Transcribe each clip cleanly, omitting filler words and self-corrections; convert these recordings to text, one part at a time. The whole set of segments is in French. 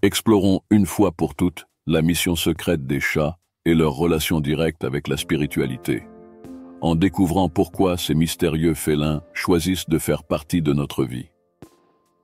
Explorons une fois pour toutes la mission secrète des chats et leur relation directe avec la spiritualité, en découvrant pourquoi ces mystérieux félins choisissent de faire partie de notre vie.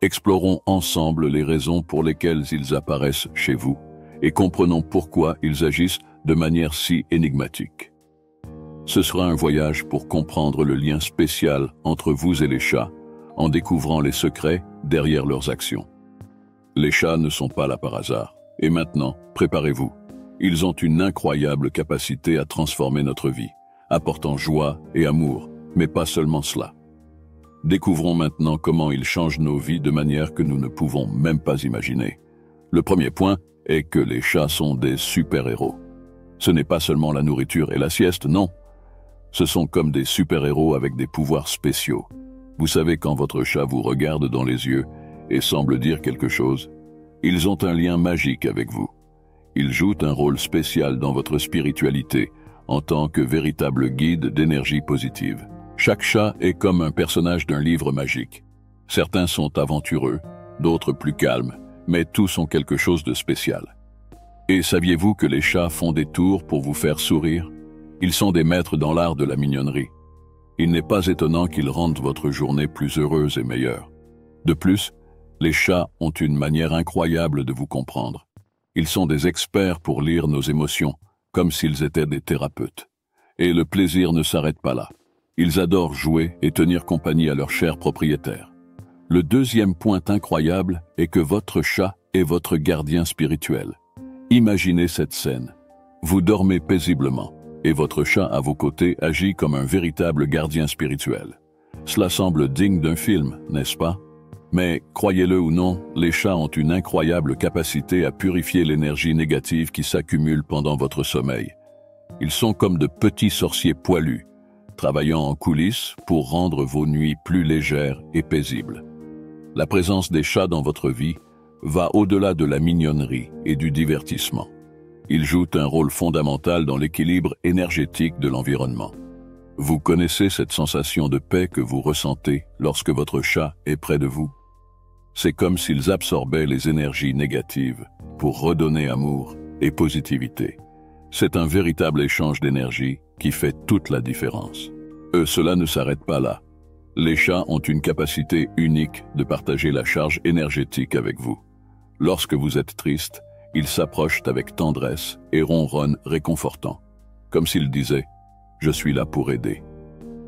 Explorons ensemble les raisons pour lesquelles ils apparaissent chez vous et comprenons pourquoi ils agissent de manière si énigmatique. Ce sera un voyage pour comprendre le lien spécial entre vous et les chats, en découvrant les secrets derrière leurs actions. Les chats ne sont pas là par hasard. Et maintenant, préparez-vous. Ils ont une incroyable capacité à transformer notre vie, apportant joie et amour, mais pas seulement cela. Découvrons maintenant comment ils changent nos vies de manière que nous ne pouvons même pas imaginer. Le premier point est que les chats sont des super-héros. Ce n'est pas seulement la nourriture et la sieste, non. Ce sont comme des super-héros avec des pouvoirs spéciaux. Vous savez quand votre chat vous regarde dans les yeux et semble dire quelque chose, ils ont un lien magique avec vous. Ils jouent un rôle spécial dans votre spiritualité en tant que véritable guide d'énergie positive. Chaque chat est comme un personnage d'un livre magique. Certains sont aventureux, d'autres plus calmes, mais tous ont quelque chose de spécial. Et saviez-vous que les chats font des tours pour vous faire sourire? Ils sont des maîtres dans l'art de la mignonnerie. Il n'est pas étonnant qu'ils rendent votre journée plus heureuse et meilleure. De plus, les chats ont une manière incroyable de vous comprendre. Ils sont des experts pour lire nos émotions, comme s'ils étaient des thérapeutes. Et le plaisir ne s'arrête pas là. Ils adorent jouer et tenir compagnie à leurs chers propriétaires. Le deuxième point incroyable est que votre chat est votre gardien spirituel. Imaginez cette scène. Vous dormez paisiblement, et votre chat à vos côtés agit comme un véritable gardien spirituel. Cela semble digne d'un film, n'est-ce pas? Mais, croyez-le ou non, les chats ont une incroyable capacité à purifier l'énergie négative qui s'accumule pendant votre sommeil. Ils sont comme de petits sorciers poilus, travaillant en coulisses pour rendre vos nuits plus légères et paisibles. La présence des chats dans votre vie va au-delà de la mignonnerie et du divertissement. Ils jouent un rôle fondamental dans l'équilibre énergétique de l'environnement. Vous connaissez cette sensation de paix que vous ressentez lorsque votre chat est près de vous? C'est comme s'ils absorbaient les énergies négatives pour redonner amour et positivité. C'est un véritable échange d'énergie qui fait toute la différence. Cela ne s'arrête pas là. Les chats ont une capacité unique de partager la charge énergétique avec vous. Lorsque vous êtes triste, ils s'approchent avec tendresse et ronronnent réconfortant, comme s'ils disaient « Je suis là pour aider ».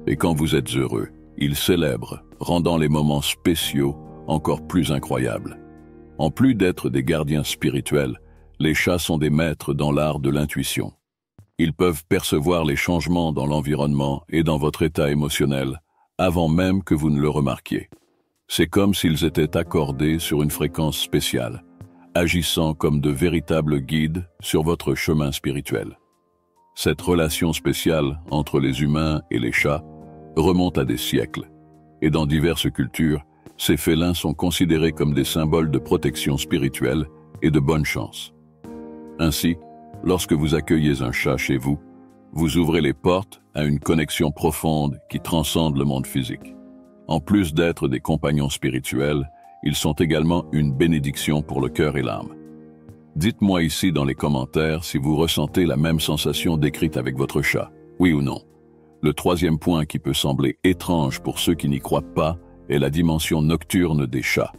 Et quand vous êtes heureux, ils célèbrent, rendant les moments spéciaux encore plus incroyables. En plus d'être des gardiens spirituels, les chats sont des maîtres dans l'art de l'intuition. Ils peuvent percevoir les changements dans l'environnement et dans votre état émotionnel avant même que vous ne le remarquiez. C'est comme s'ils étaient accordés sur une fréquence spéciale, agissant comme de véritables guides sur votre chemin spirituel. Cette relation spéciale entre les humains et les chats remonte à des siècles, et dans diverses cultures, ces félins sont considérés comme des symboles de protection spirituelle et de bonne chance. Ainsi, lorsque vous accueillez un chat chez vous, vous ouvrez les portes à une connexion profonde qui transcende le monde physique. En plus d'être des compagnons spirituels, ils sont également une bénédiction pour le cœur et l'âme. Dites-moi ici dans les commentaires si vous ressentez la même sensation décrite avec votre chat, oui ou non. Le troisième point qui peut sembler étrange pour ceux qui n'y croient pas est la dimension nocturne des chats.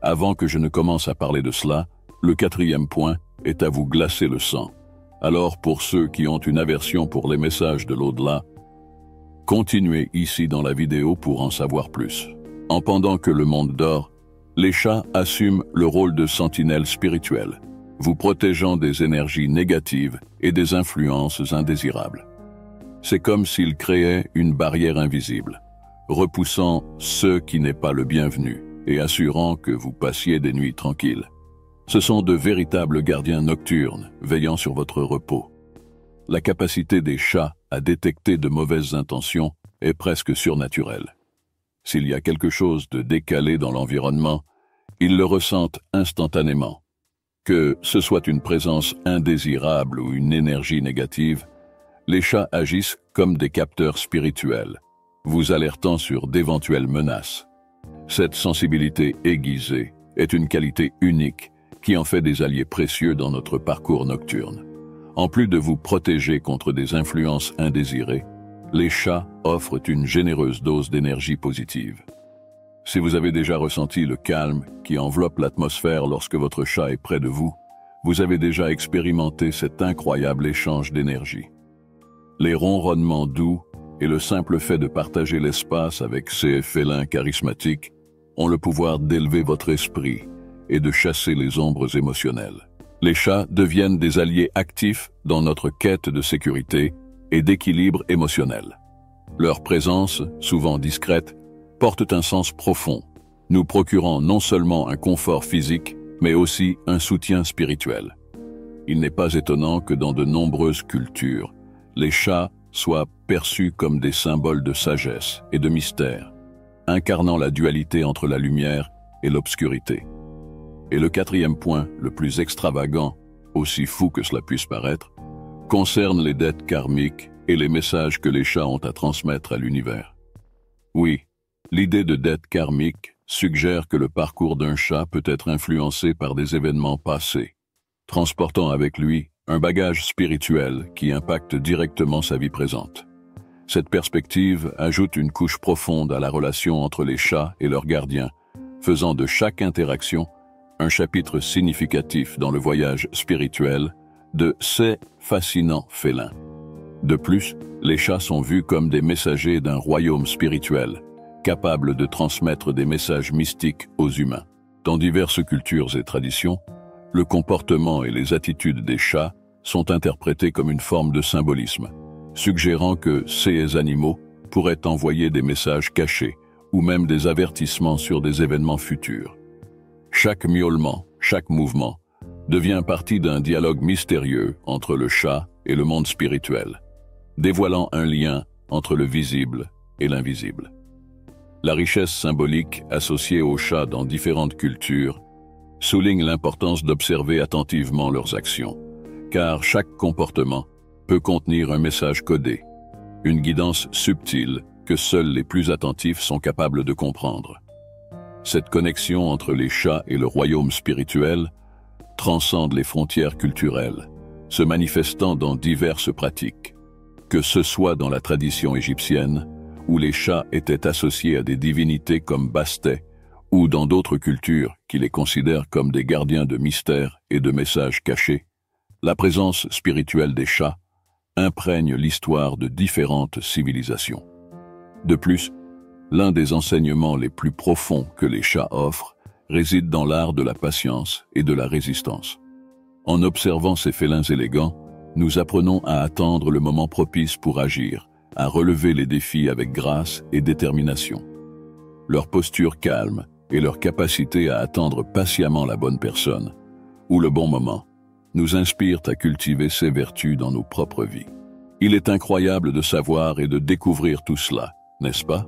Avant que je ne commence à parler de cela, le quatrième point est à vous glacer le sang. Alors pour ceux qui ont une aversion pour les messages de l'au-delà, continuez ici dans la vidéo pour en savoir plus. Pendant que le monde dort, les chats assument le rôle de sentinelles spirituelles, vous protégeant des énergies négatives et des influences indésirables. C'est comme s'ils créaient une barrière invisible, repoussant ce qui n'est pas le bienvenu et assurant que vous passiez des nuits tranquilles. Ce sont de véritables gardiens nocturnes, veillant sur votre repos. La capacité des chats à détecter de mauvaises intentions est presque surnaturelle. S'il y a quelque chose de décalé dans l'environnement, ils le ressentent instantanément. Que ce soit une présence indésirable ou une énergie négative, les chats agissent comme des capteurs spirituels, vous alertant sur d'éventuelles menaces. Cette sensibilité aiguisée est une qualité unique qui en fait des alliés précieux dans notre parcours nocturne. En plus de vous protéger contre des influences indésirées, les chats offrent une généreuse dose d'énergie positive. Si vous avez déjà ressenti le calme qui enveloppe l'atmosphère lorsque votre chat est près de vous, vous avez déjà expérimenté cet incroyable échange d'énergie. Les ronronnements doux et le simple fait de partager l'espace avec ces félins charismatiques ont le pouvoir d'élever votre esprit et de chasser les ombres émotionnelles. Les chats deviennent des alliés actifs dans notre quête de sécurité et d'équilibre émotionnel. Leur présence, souvent discrète, porte un sens profond, nous procurant non seulement un confort physique, mais aussi un soutien spirituel. Il n'est pas étonnant que dans de nombreuses cultures, les chats soient perçus comme des symboles de sagesse et de mystère, incarnant la dualité entre la lumière et l'obscurité. Et le quatrième point, le plus extravagant, aussi fou que cela puisse paraître, concerne les dettes karmiques et les messages que les chats ont à transmettre à l'univers. Oui, l'idée de dette karmique suggère que le parcours d'un chat peut être influencé par des événements passés, transportant avec lui un bagage spirituel qui impacte directement sa vie présente. Cette perspective ajoute une couche profonde à la relation entre les chats et leurs gardiens, faisant de chaque interaction un chapitre significatif dans le voyage spirituel de ces fascinants félins. De plus, les chats sont vus comme des messagers d'un royaume spirituel, capables de transmettre des messages mystiques aux humains. Dans diverses cultures et traditions, le comportement et les attitudes des chats sont interprétés comme une forme de symbolisme, suggérant que ces animaux pourraient envoyer des messages cachés ou même des avertissements sur des événements futurs. Chaque miaulement, chaque mouvement, devient partie d'un dialogue mystérieux entre le chat et le monde spirituel, dévoilant un lien entre le visible et l'invisible. La richesse symbolique associée aux chats dans différentes cultures souligne l'importance d'observer attentivement leurs actions, car chaque comportement peut contenir un message codé, une guidance subtile que seuls les plus attentifs sont capables de comprendre. Cette connexion entre les chats et le royaume spirituel transcende les frontières culturelles, se manifestant dans diverses pratiques, que ce soit dans la tradition égyptienne, où les chats étaient associés à des divinités comme Bastet, ou dans d'autres cultures qui les considèrent comme des gardiens de mystères et de messages cachés. La présence spirituelle des chats imprègne l'histoire de différentes civilisations. De plus, l'un des enseignements les plus profonds que les chats offrent réside dans l'art de la patience et de la résistance. En observant ces félins élégants, nous apprenons à attendre le moment propice pour agir, à relever les défis avec grâce et détermination. Leur posture calme et leur capacité à attendre patiemment la bonne personne, ou le bon moment, nous inspirent à cultiver ces vertus dans nos propres vies. Il est incroyable de savoir et de découvrir tout cela, n'est-ce pas?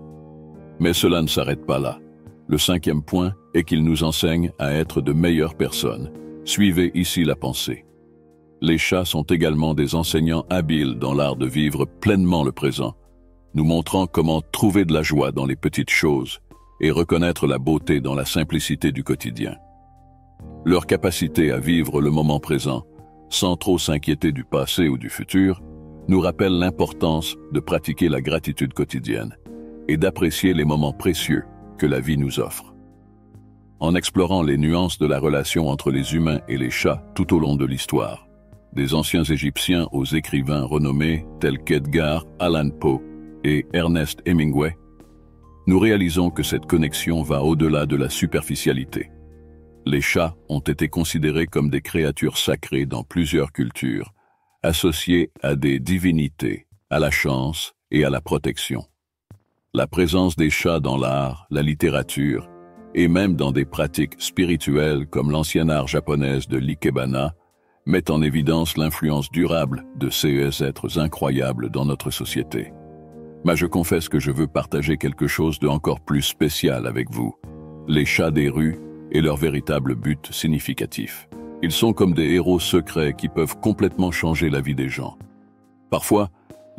Mais cela ne s'arrête pas là. Le cinquième point est qu'ils nous enseignent à être de meilleures personnes. Suivez ici la pensée. Les chats sont également des enseignants habiles dans l'art de vivre pleinement le présent, nous montrant comment trouver de la joie dans les petites choses et reconnaître la beauté dans la simplicité du quotidien. Leur capacité à vivre le moment présent, sans trop s'inquiéter du passé ou du futur, nous rappelle l'importance de pratiquer la gratitude quotidienne et d'apprécier les moments précieux que la vie nous offre. En explorant les nuances de la relation entre les humains et les chats tout au long de l'histoire, des anciens Égyptiens aux écrivains renommés tels qu'Edgar Allan Poe et Ernest Hemingway, nous réalisons que cette connexion va au-delà de la superficialité. Les chats ont été considérés comme des créatures sacrées dans plusieurs cultures, associées à des divinités, à la chance et à la protection. La présence des chats dans l'art, la littérature et même dans des pratiques spirituelles comme l'ancien art japonaise de l'ikebana met en évidence l'influence durable de ces êtres incroyables dans notre société. Mais je confesse que je veux partager quelque chose de encore plus spécial avec vous, les chats des rues et leur véritable but significatif. Ils sont comme des héros secrets qui peuvent complètement changer la vie des gens. Parfois,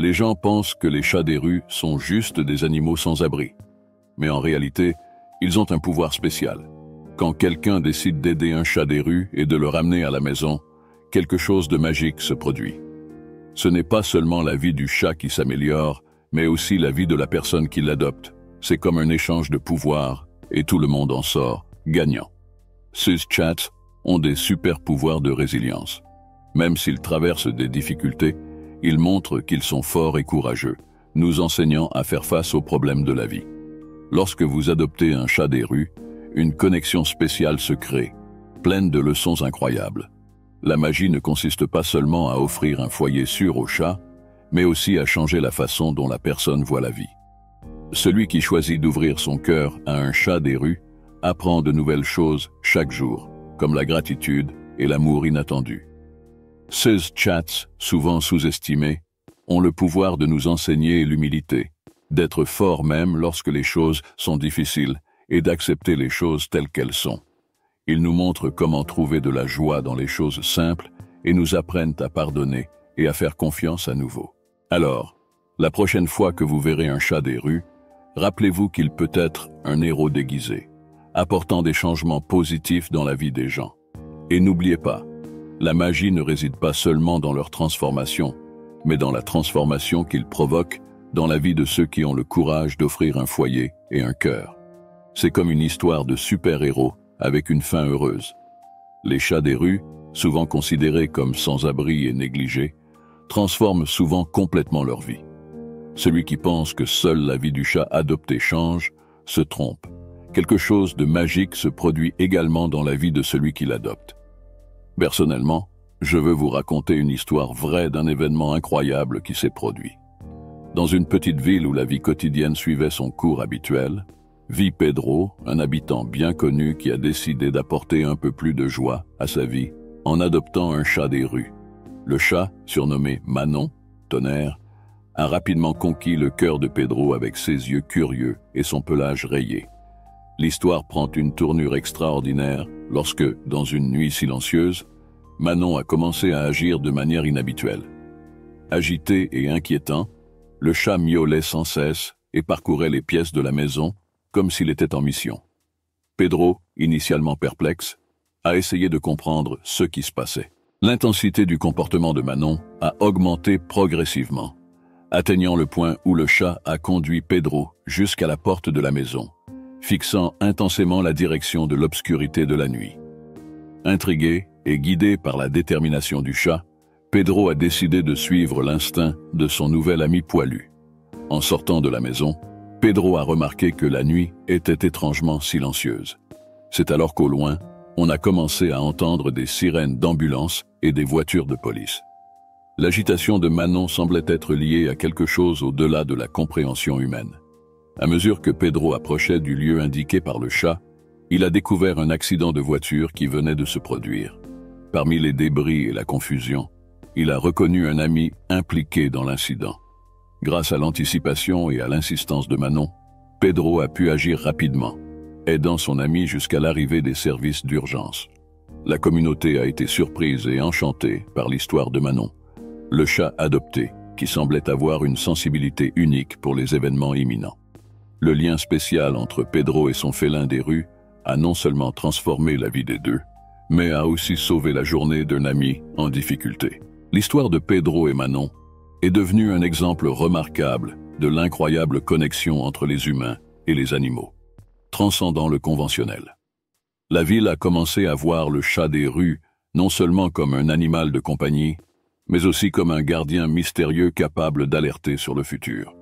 les gens pensent que les chats des rues sont juste des animaux sans abri. Mais en réalité, ils ont un pouvoir spécial. Quand quelqu'un décide d'aider un chat des rues et de le ramener à la maison, quelque chose de magique se produit. Ce n'est pas seulement la vie du chat qui s'améliore, mais aussi la vie de la personne qui l'adopte. C'est comme un échange de pouvoir, et tout le monde en sort gagnant. Ces chats ont des super pouvoirs de résilience. Même s'ils traversent des difficultés, ils montrent qu'ils sont forts et courageux, nous enseignant à faire face aux problèmes de la vie. Lorsque vous adoptez un chat des rues, une connexion spéciale se crée, pleine de leçons incroyables. La magie ne consiste pas seulement à offrir un foyer sûr au chat, mais aussi à changer la façon dont la personne voit la vie. Celui qui choisit d'ouvrir son cœur à un chat des rues apprend de nouvelles choses chaque jour, comme la gratitude et l'amour inattendu. Ces chats, souvent sous-estimés, ont le pouvoir de nous enseigner l'humilité, d'être forts même lorsque les choses sont difficiles et d'accepter les choses telles qu'elles sont. Ils nous montrent comment trouver de la joie dans les choses simples et nous apprennent à pardonner et à faire confiance à nouveau. Alors, la prochaine fois que vous verrez un chat des rues, rappelez-vous qu'il peut être un héros déguisé, apportant des changements positifs dans la vie des gens. Et n'oubliez pas, la magie ne réside pas seulement dans leur transformation, mais dans la transformation qu'ils provoquent dans la vie de ceux qui ont le courage d'offrir un foyer et un cœur. C'est comme une histoire de super-héros avec une fin heureuse. Les chats des rues, souvent considérés comme sans-abri et négligés, transforment souvent complètement leur vie. Celui qui pense que seule la vie du chat adopté change, se trompe. Quelque chose de magique se produit également dans la vie de celui qui l'adopte. Personnellement, je veux vous raconter une histoire vraie d'un événement incroyable qui s'est produit. Dans une petite ville où la vie quotidienne suivait son cours habituel, vit Pedro, un habitant bien connu qui a décidé d'apporter un peu plus de joie à sa vie en adoptant un chat des rues. Le chat, surnommé Manon, tonnerre, a rapidement conquis le cœur de Pedro avec ses yeux curieux et son pelage rayé. L'histoire prend une tournure extraordinaire lorsque, dans une nuit silencieuse, Manon a commencé à agir de manière inhabituelle. Agité et inquiétant, le chat miaulait sans cesse et parcourait les pièces de la maison comme s'il était en mission. Pedro, initialement perplexe, a essayé de comprendre ce qui se passait. L'intensité du comportement de Manon a augmenté progressivement, atteignant le point où le chat a conduit Pedro jusqu'à la porte de la maison, fixant intensément la direction de l'obscurité de la nuit. Intrigué et guidé par la détermination du chat, Pedro a décidé de suivre l'instinct de son nouvel ami poilu. En sortant de la maison, Pedro a remarqué que la nuit était étrangement silencieuse. C'est alors qu'au loin, on a commencé à entendre des sirènes d'ambulance et des voitures de police. L'agitation de Manon semblait être liée à quelque chose au-delà de la compréhension humaine. À mesure que Pedro approchait du lieu indiqué par le chat, il a découvert un accident de voiture qui venait de se produire. Parmi les débris et la confusion, il a reconnu un ami impliqué dans l'incident. Grâce à l'anticipation et à l'insistance de Manon, Pedro a pu agir rapidement, aidant son ami jusqu'à l'arrivée des services d'urgence. La communauté a été surprise et enchantée par l'histoire de Manon, le chat adopté qui semblait avoir une sensibilité unique pour les événements imminents. Le lien spécial entre Pedro et son félin des rues a non seulement transformé la vie des deux, mais a aussi sauvé la journée d'un ami en difficulté. L'histoire de Pedro et Manon est devenue un exemple remarquable de l'incroyable connexion entre les humains et les animaux, transcendant le conventionnel. La ville a commencé à voir le chat des rues non seulement comme un animal de compagnie, mais aussi comme un gardien mystérieux capable d'alerter sur le futur.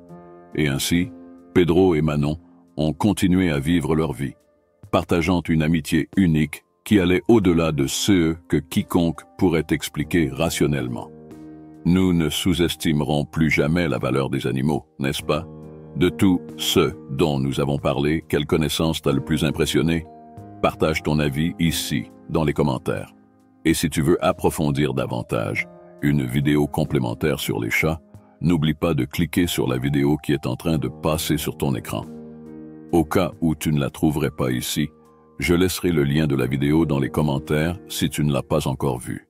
Et ainsi, Pedro et Manon ont continué à vivre leur vie, partageant une amitié unique qui allait au-delà de ce que quiconque pourrait expliquer rationnellement. Nous ne sous-estimerons plus jamais la valeur des animaux, n'est-ce pas? De tous ceux dont nous avons parlé, quelle connaissance t'a le plus impressionné? Partage ton avis ici, dans les commentaires. Et si tu veux approfondir davantage une vidéo complémentaire sur les chats, n'oublie pas de cliquer sur la vidéo qui est en train de passer sur ton écran. Au cas où tu ne la trouverais pas ici, je laisserai le lien de la vidéo dans les commentaires si tu ne l'as pas encore vue.